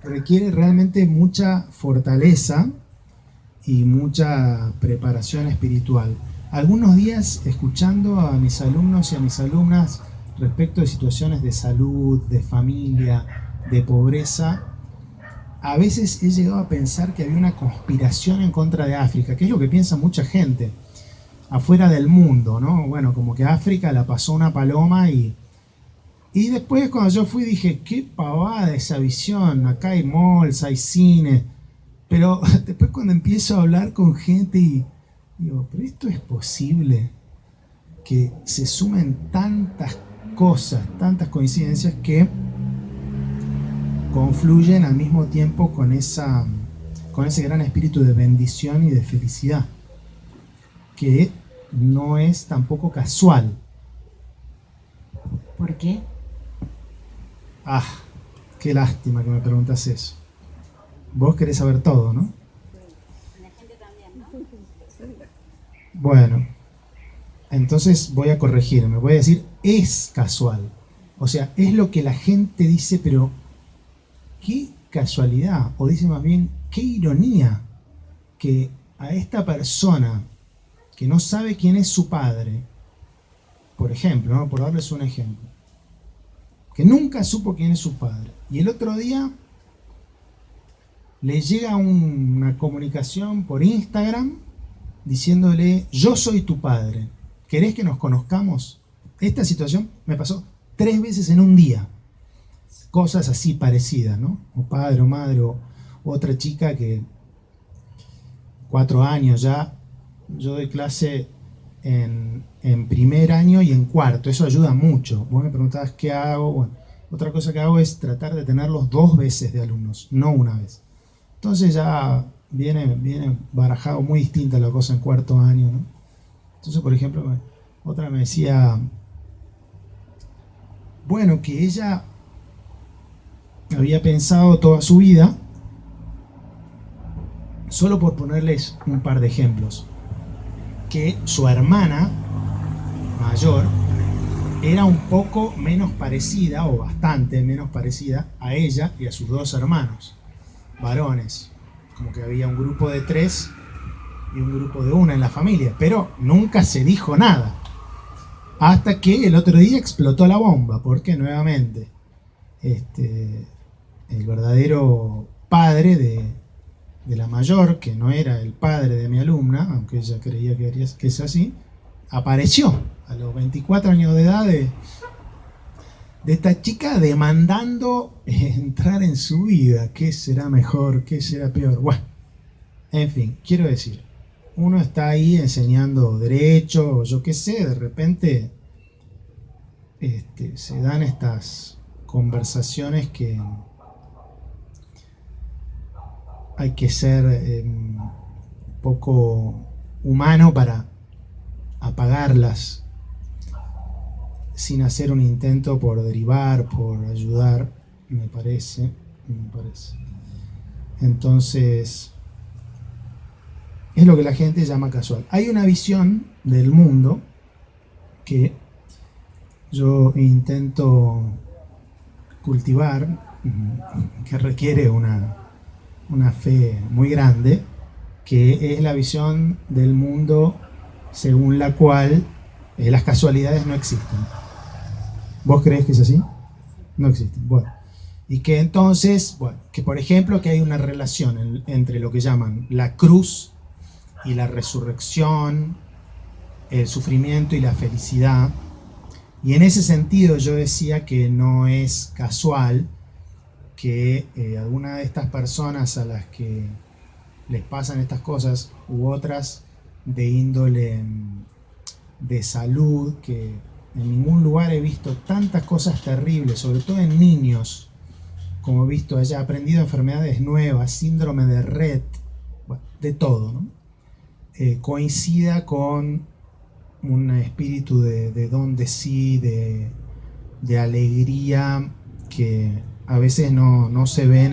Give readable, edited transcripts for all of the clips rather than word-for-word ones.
requiere realmente mucha fortaleza y mucha preparación espiritual. Algunos días escuchando a mis alumnos y a mis alumnas respecto de situaciones de salud, de familia, de pobreza, a veces he llegado a pensar que había una conspiración en contra de África, que es lo que piensa mucha gente afuera del mundo, ¿no? Bueno, como que África la pasó una paloma y después cuando yo fui dije, qué pavada esa visión, acá hay malls, hay cine, pero después cuando empiezo a hablar con gente y digo, pero esto es posible, que se sumen tantas cosas, tantas coincidencias que confluyen al mismo tiempo con ese gran espíritu de bendición y de felicidad, que no es tampoco casual. ¿Por qué? Ah, qué lástima que me preguntas eso. Vos querés saber todo, ¿no? Bueno, entonces voy a corregirme, voy a decir es casual. O sea, es lo que la gente dice, pero qué casualidad, o dice más bien, qué ironía que a esta persona que no sabe quién es su padre, por ejemplo, ¿no? Por darles un ejemplo, que nunca supo quién es su padre, y el otro día le llega una comunicación por Instagram diciéndole, yo soy tu padre, ¿querés que nos conozcamos? Esta situación me pasó 3 veces en un día. Cosas así parecidas, ¿no? O padre o madre, o otra chica que 4 años ya, yo doy clase en primer año y en cuarto, eso ayuda mucho. Vos me preguntabas qué hago, bueno, otra cosa que hago es tratar de tenerlos 2 veces de alumnos, no una vez. Entonces ya viene barajado muy distinta la cosa en cuarto año, ¿no? Entonces, por ejemplo, otra me decía, bueno, que ella había pensado toda su vida, solo por ponerles un par de ejemplos, que su hermana mayor era un poco menos parecida, o bastante menos parecida, a ella y a sus 2 hermanos, varones. Como que había un grupo de 3 y un grupo de 1 en la familia, pero nunca se dijo nada. Hasta que el otro día explotó la bomba, porque nuevamente el verdadero padre de la mayor, que no era el padre de mi alumna, aunque ella creía que es así, apareció a los 24 años de edad de esta chica demandando entrar en su vida. ¿Qué será mejor? ¿Qué será peor? Bueno, en fin, quiero decir, uno está ahí enseñando derecho, o yo qué sé, de repente se dan estas conversaciones que hay que ser un poco humano para apagarlas sin hacer un intento por derivar, por ayudar, me parece. Entonces, es lo que la gente llama casual. Hay una visión del mundo que yo intento cultivar, que requiere una fe muy grande, que es la visión del mundo según la cual las casualidades no existen. ¿Vos creés que es así? No existen. Bueno. Y que entonces, bueno, que por ejemplo que hay una relación entre lo que llaman la cruz y la resurrección, el sufrimiento y la felicidad. Y en ese sentido yo decía que no es casual que alguna de estas personas a las que les pasan estas cosas u otras de índole de salud, que en ningún lugar he visto tantas cosas terribles, sobre todo en niños, como he visto allá, he aprendido enfermedades nuevas, síndrome de Rett, bueno, de todo, ¿no? Coincida con un espíritu de don de sí, de alegría, que a veces no se ven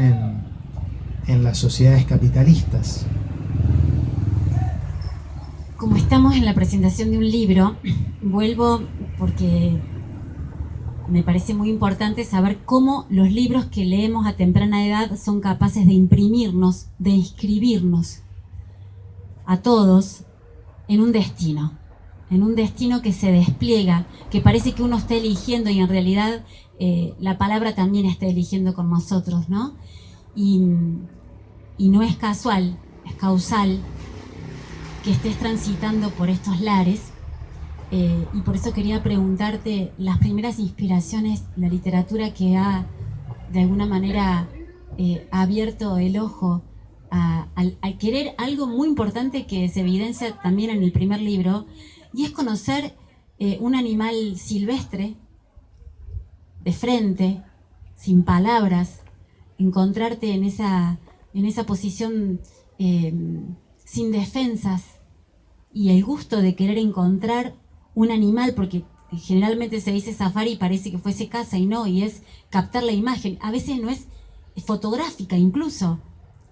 en las sociedades capitalistas. Como estamos en la presentación de un libro, vuelvo porque me parece muy importante saber cómo los libros que leemos a temprana edad son capaces de imprimirnos, de inscribirnos a todos en un destino que se despliega, que parece que uno está eligiendo y en realidad la palabra también está eligiendo con nosotros, ¿no? Y no es casual, es causal que estés transitando por estos lares. Y por eso quería preguntarte las primeras inspiraciones, la literatura que ha de alguna manera abierto el ojo al querer algo muy importante que se evidencia también en el primer libro, y es conocer un animal silvestre de frente, sin palabras, encontrarte en esa posición sin defensas, y el gusto de querer encontrar un animal, porque generalmente se dice safari y parece que fuese caza, y no, y es captar la imagen. A veces no es fotográfica incluso,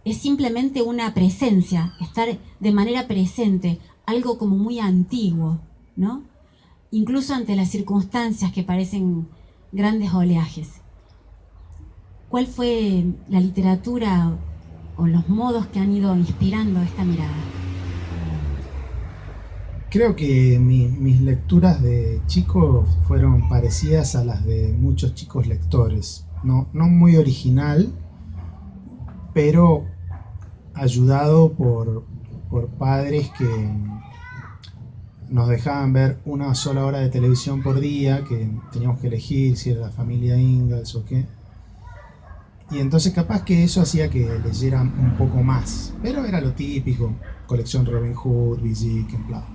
es simplemente una presencia, estar de manera presente, algo como muy antiguo, ¿no? Incluso ante las circunstancias que parecen grandes oleajes. ¿Cuál fue la literatura o los modos que han ido inspirando esta mirada? Creo que mis lecturas de chico fueron parecidas a las de muchos chicos lectores. No muy original, pero ayudado por padres que nos dejaban ver una sola hora de televisión por día, que teníamos que elegir si era la familia Ingalls o qué. Y entonces capaz que eso hacía que leyeran un poco más. Pero era lo típico, colección Robin Hood, B. Dickens, bla.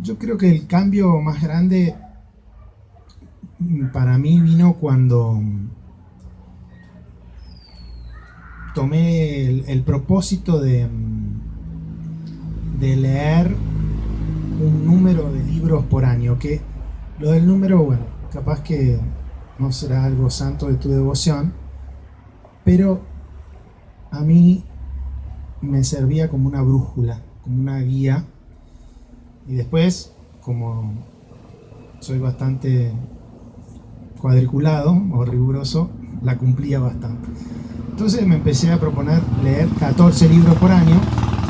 Yo creo que el cambio más grande para mí vino cuando tomé el propósito de leer un número de libros por año, que lo del número, bueno, capaz que no será algo santo de tu devoción, pero a mí me servía como una brújula, como una guía. Y después, como soy bastante cuadriculado o riguroso, la cumplía bastante. Entonces me empecé a proponer leer 14 libros por año,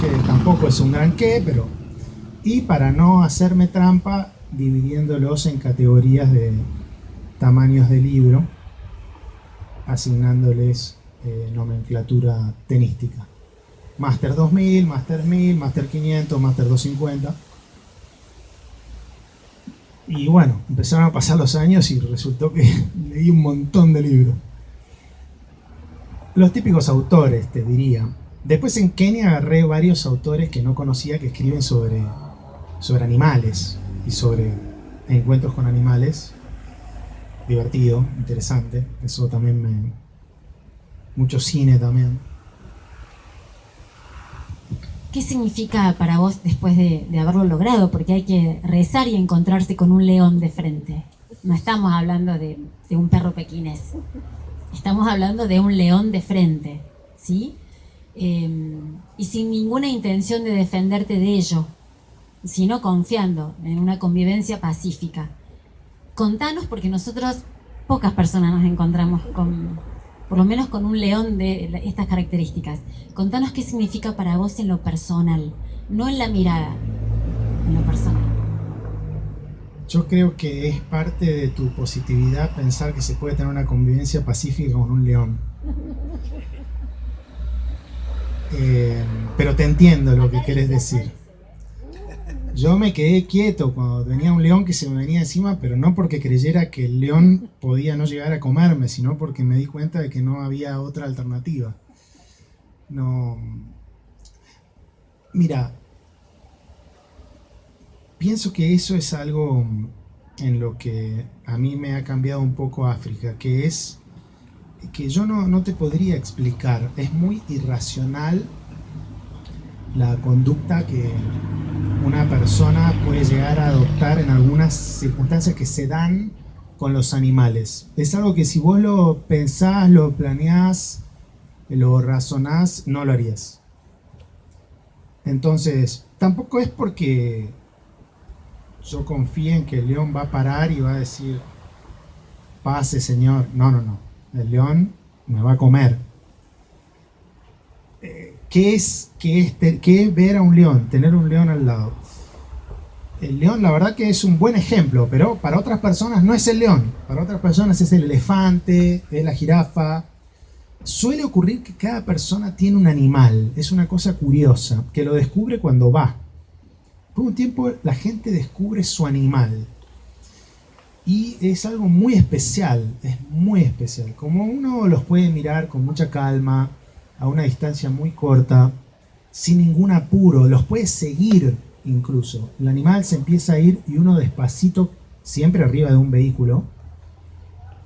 que tampoco es un gran qué, pero... Y para no hacerme trampa, dividiéndolos en categorías de tamaños de libro, asignándoles nomenclatura tenística. Máster 2000, Máster 1000, Máster 500, Máster 250. Y bueno, empezaron a pasar los años y resultó que leí un montón de libros. Los típicos autores, te diría. Después en Kenia agarré varios autores que no conocía que escriben sobre animales y sobre encuentros con animales. Divertido, interesante. Eso también mucho cine también. ¿Qué significa para vos después de haberlo logrado? Porque hay que rezar y encontrarse con un león de frente. No estamos hablando de un perro pequinés. Estamos hablando de un león de frente, ¿sí? Y sin ninguna intención de defenderte de ello, sino confiando en una convivencia pacífica. Contanos, porque nosotros, pocas personas nos encontramos por lo menos con un león de estas características. Contanos qué significa para vos en lo personal, no en la mirada, en lo personal. Yo creo que es parte de tu positividad pensar que se puede tener una convivencia pacífica con un león. Pero te entiendo lo que querés decir. Yo me quedé quieto cuando venía un león que se me venía encima, pero no porque creyera que el león podía no llegar a comerme, sino porque me di cuenta de que no había otra alternativa. No. Mira, pienso que eso es algo en lo que a mí me ha cambiado un poco África, que es que yo no te podría explicar. Es muy irracional la conducta que una persona puede llegar a adoptar en algunas circunstancias que se dan con los animales. Es algo que si vos lo pensás, lo planeás, lo razonás, no lo harías. Entonces, tampoco es porque yo confíe en que el león va a parar y va a decir, pase señor. No, no, no. El león me va a comer. ¿Qué es ver a un león? Tener un león al lado. El león, la verdad que es un buen ejemplo, pero para otras personas no es el león. Para otras personas es el elefante, es la jirafa. Suele ocurrir que cada persona tiene un animal. Es una cosa curiosa, que lo descubre cuando va. Por un tiempo la gente descubre su animal. Y es algo muy especial, es muy especial. Como uno los puede mirar con mucha calma, a una distancia muy corta, sin ningún apuro, los puede seguir incluso. El animal se empieza a ir y uno despacito, siempre arriba de un vehículo,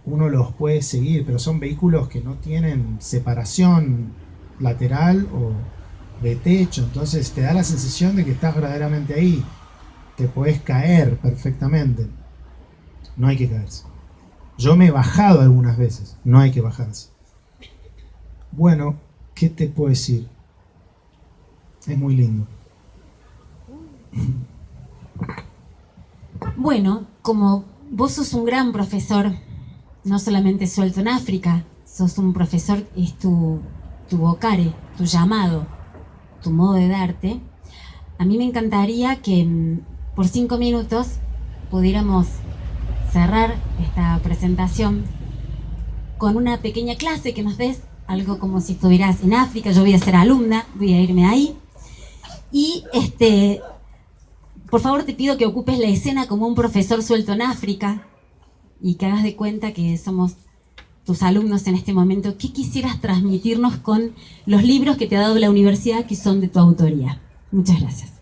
uno los puede seguir, pero son vehículos que no tienen separación lateral o de techo, entonces te da la sensación de que estás verdaderamente ahí, te podés caer perfectamente. No hay que caerse. Yo me he bajado algunas veces, no hay que bajarse. Bueno, ¿qué te puedo decir? Es muy lindo. Bueno, como vos sos un gran profesor, no solamente suelto en África, sos un profesor, es tu vocare, tu llamado, tu modo de darte. A mí me encantaría que por 5 minutos pudiéramos cerrar esta presentación con una pequeña clase que nos des, algo como si estuvieras en África. Yo voy a ser alumna, voy a irme ahí. Y por favor te pido que ocupes la escena como un profesor suelto en África y que hagas de cuenta que somos tus alumnos en este momento. ¿Qué quisieras transmitirnos con los libros que te ha dado la universidad que son de tu autoría? Muchas gracias.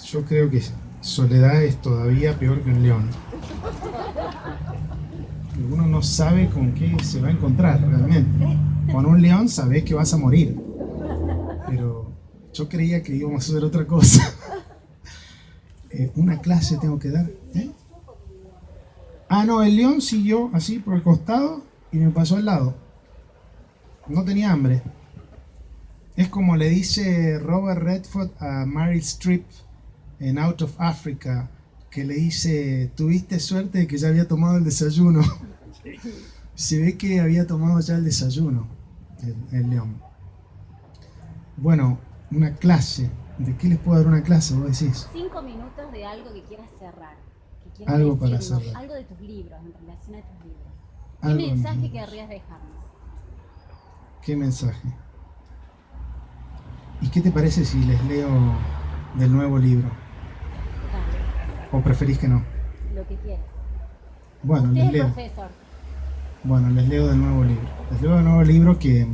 Yo creo que soledad es todavía peor que un león. Uno no sabe con qué se va a encontrar realmente. Con un león sabés que vas a morir. Pero yo creía que íbamos a hacer otra cosa. Una clase tengo que dar. Ah, no, el león siguió así por el costado y me pasó al lado. No tenía hambre. Es como le dice Robert Redford a Meryl Streep en Out of Africa, que le dice, tuviste suerte de que ya había tomado el desayuno. Se ve que había tomado ya el desayuno, el león. Bueno, una clase. ¿De qué les puedo dar una clase? Vos decís. 5 minutos de algo que quieras cerrar. Que quieras algo para decirnos, cerrar. algo de tus libros, en relación a tus libros. ¿Qué Algo mensaje querrías dejarnos? ¿Qué mensaje? ¿Y qué te parece si les leo del nuevo libro? Dale, ¿O preferís que no? lo que quieras. Bueno, Usted les es el leo. profesor. Bueno, les leo del nuevo libro. Les leo del nuevo libro que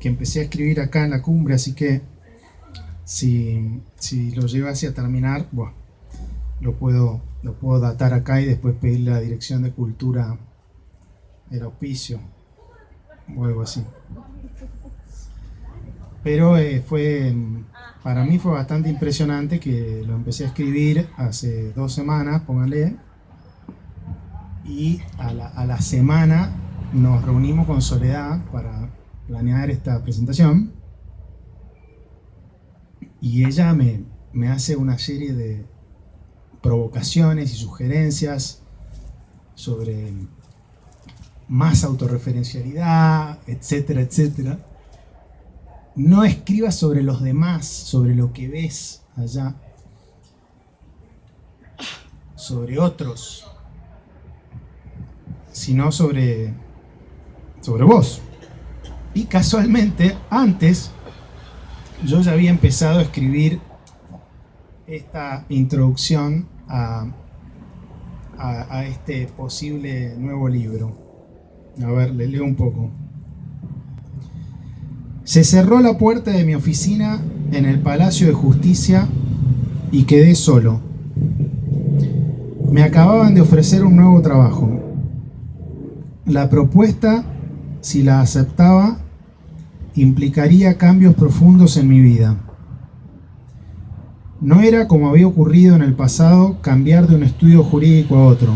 empecé a escribir acá en la cumbre, así que si lo llevase a terminar, bueno, lo puedo datar acá y después pedirle a la Dirección de Cultura el auspicio o algo así. Pero para mí fue bastante impresionante que lo empecé a escribir hace 2 semanas, póngale, y a la semana nos reunimos con Soledad para planear esta presentación y ella me hace una serie de provocaciones y sugerencias sobre más autorreferencialidad, etcétera, etcétera. No escribas sobre los demás, sobre lo que ves allá, sobre otros, sino sobre vos. Y casualmente, antes, yo ya había empezado a escribir esta introducción a este posible nuevo libro. A ver, les leo un poco. Se cerró la puerta de mi oficina en el Palacio de Justicia y quedé solo. Me acababan de ofrecer un nuevo trabajo. La propuesta, si la aceptaba, implicaría cambios profundos en mi vida. No era como había ocurrido en el pasado cambiar de un estudio jurídico a otro.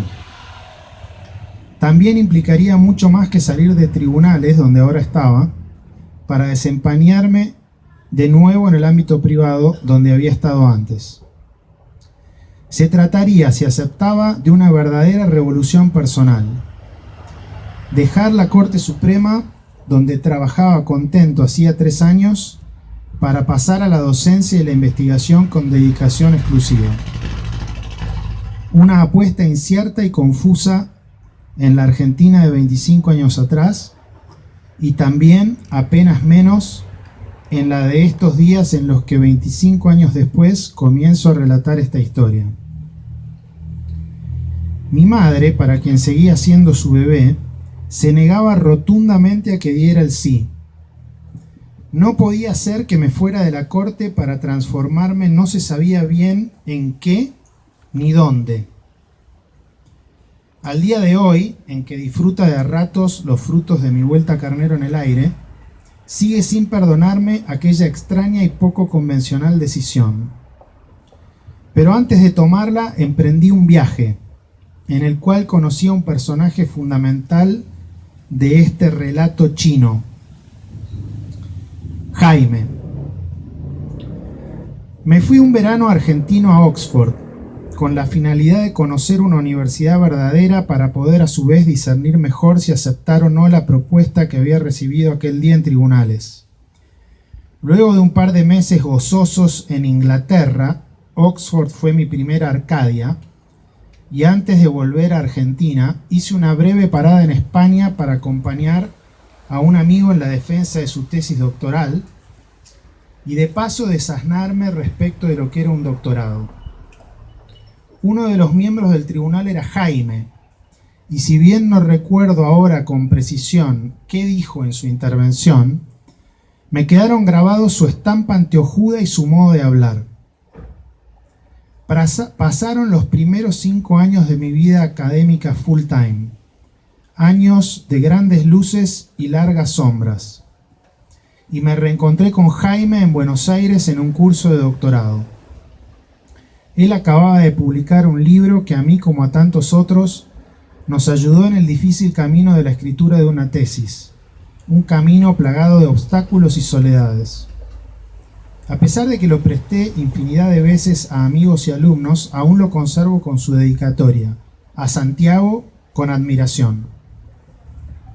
También implicaría mucho más que salir de tribunales, donde ahora estaba, para desempeñarme de nuevo en el ámbito privado donde había estado antes. Se trataría, si aceptaba, de una verdadera revolución personal. Dejar la Corte Suprema, donde trabajaba contento hacía 3 años, para pasar a la docencia y la investigación con dedicación exclusiva. Una apuesta incierta y confusa en la Argentina de 25 años atrás, y también apenas menos en la de estos días en los que 25 años después comienzo a relatar esta historia. Mi madre, para quien seguía siendo su bebé, se negaba rotundamente a que diera el sí. No podía ser que me fuera de la corte para transformarme no se sabía bien en qué ni dónde. Al día de hoy, en que disfruta de a ratos los frutos de mi vuelta carnero en el aire, sigue sin perdonarme aquella extraña y poco convencional decisión. Pero antes de tomarla, emprendí un viaje, en el cual conocí a un personaje fundamental de este relato chino, Jaime. Me fui un verano argentino a Oxford, con la finalidad de conocer una universidad verdadera para poder a su vez discernir mejor si aceptar o no la propuesta que había recibido aquel día en tribunales. Luego de un par de meses gozosos en Inglaterra, Oxford fue mi primera Arcadia, y antes de volver a Argentina hice una breve parada en España para acompañar a un amigo en la defensa de su tesis doctoral y de paso desasnarme respecto de lo que era un doctorado. Uno de los miembros del tribunal era Jaime, y si bien no recuerdo ahora con precisión qué dijo en su intervención, me quedaron grabados su estampa anteojuda y su modo de hablar. Pasaron los primeros 5 años de mi vida académica full time, años de grandes luces y largas sombras, y me reencontré con Jaime en Buenos Aires en un curso de doctorado. Él acababa de publicar un libro que a mí, como a tantos otros, nos ayudó en el difícil camino de la escritura de una tesis, un camino plagado de obstáculos y soledades. A pesar de que lo presté infinidad de veces a amigos y alumnos, aún lo conservo con su dedicatoria, a Santiago con admiración.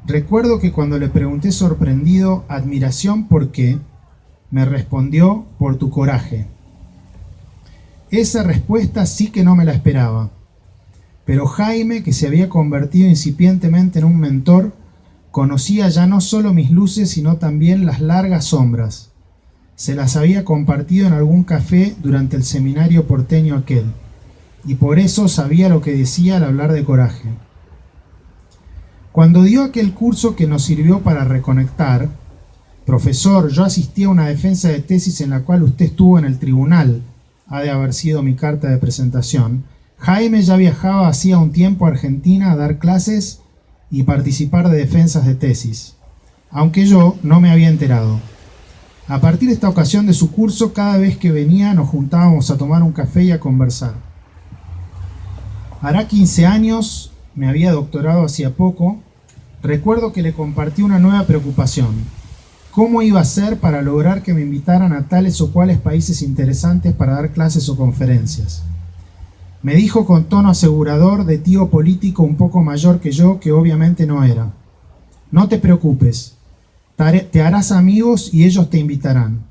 Recuerdo que cuando le pregunté sorprendido, ¿admiración por qué?, me respondió, por tu coraje. Esa respuesta sí que no me la esperaba, pero Jaime, que se había convertido incipientemente en un mentor, conocía ya no solo mis luces, sino también las largas sombras. Se las había compartido en algún café durante el seminario porteño aquel, y por eso sabía lo que decía al hablar de coraje. Cuando dio aquel curso que nos sirvió para reconectar, profesor, yo asistí a una defensa de tesis en la cual usted estuvo en el tribunal, ha de haber sido mi carta de presentación, Jaime ya viajaba hacía un tiempo a Argentina a dar clases y participar de defensas de tesis, aunque yo no me había enterado. A partir de esta ocasión de su curso, cada vez que venía nos juntábamos a tomar un café y a conversar. Hará 15 años, me había doctorado hacía poco, recuerdo que le compartí una nueva preocupación. ¿Cómo iba a ser para lograr que me invitaran a tales o cuales países interesantes para dar clases o conferencias? Me dijo con tono asegurador de tío político un poco mayor que yo, que obviamente no era. No te preocupes, te harás amigos y ellos te invitarán.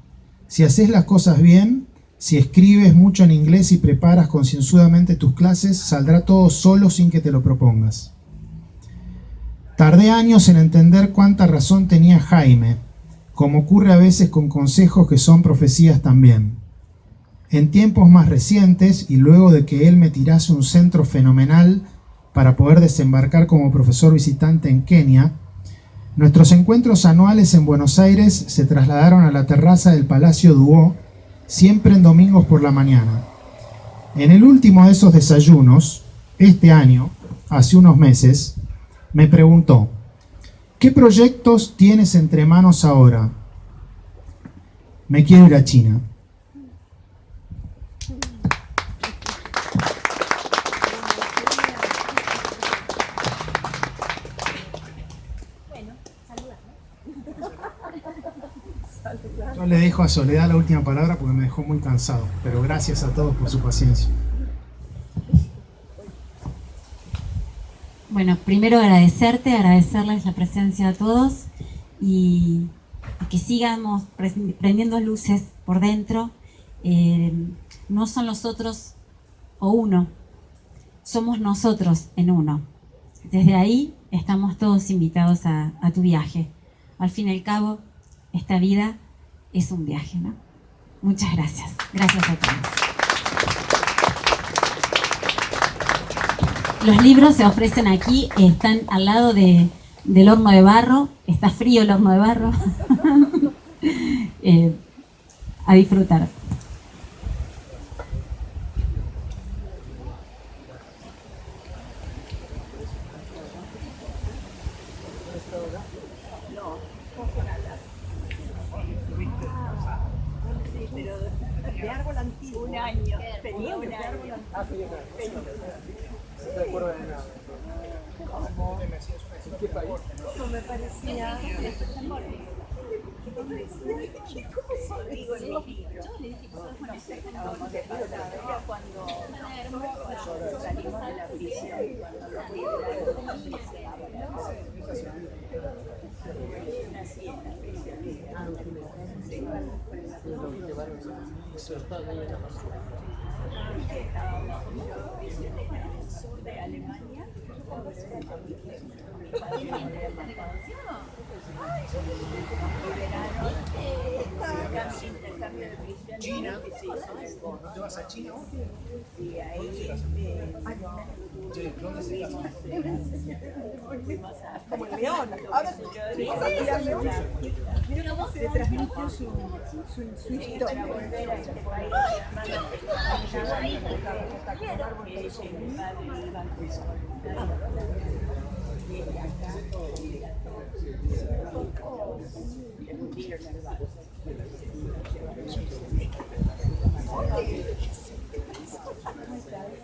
Si haces las cosas bien, si escribes mucho en inglés y preparas concienzudamente tus clases, saldrá todo solo sin que te lo propongas. Tardé años en entender cuánta razón tenía Jaime, como ocurre a veces con consejos que son profecías también. En tiempos más recientes, y luego de que él me tirase un centro fenomenal para poder desembarcar como profesor visitante en Kenia, nuestros encuentros anuales en Buenos Aires se trasladaron a la terraza del Palacio Duo, siempre en domingos por la mañana. En el último de esos desayunos, este año, hace unos meses, me preguntó: ¿qué proyectos tienes entre manos ahora? Me quiero ir a China. Yo le dejo a Soledad la última palabra porque me dejó muy cansado, pero gracias a todos por su paciencia. Bueno, primero agradecerles la presencia a todos y que sigamos prendiendo luces por dentro. No son los otros o uno, somos nosotros en uno. Desde ahí estamos todos invitados a tu viaje. Al fin y al cabo, esta vida es un viaje, ¿no? Muchas gracias. Gracias a todos. Los libros se ofrecen aquí, están al lado del horno de barro. Está frío el horno de barro. A disfrutar. De árbol antiguo. Un año. Tenía un árbol antiguo. ¿De acuerdo de nada? ¿Qué país? Eso me parecía. ¿Cómo son? Digo, en los libros. Cuando salimos de la prisión, nací en la sur de Alemania. Intercambio de cristianos que se hizo en el Bono. ¿Te vas a China? Y ahí ¿Dónde se casa? fuimos a Como el león. Ahora mira cómo se transmitió su historia. para volver a este país,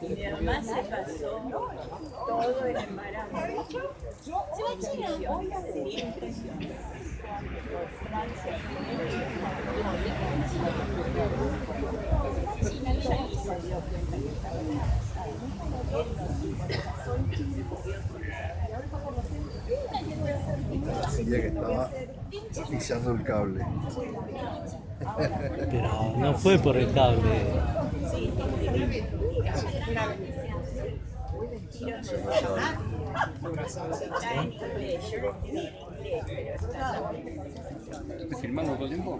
mi mamá se pasó todo el embarazo. Se va a China. Sería impresionante. Francia, China, y se dio cuenta que estaba embarazada. Él nos casó y se murió con Sentía que estaba pisando el cable. Pero no fue por el cable. ¿Estás filmando todo el tiempo?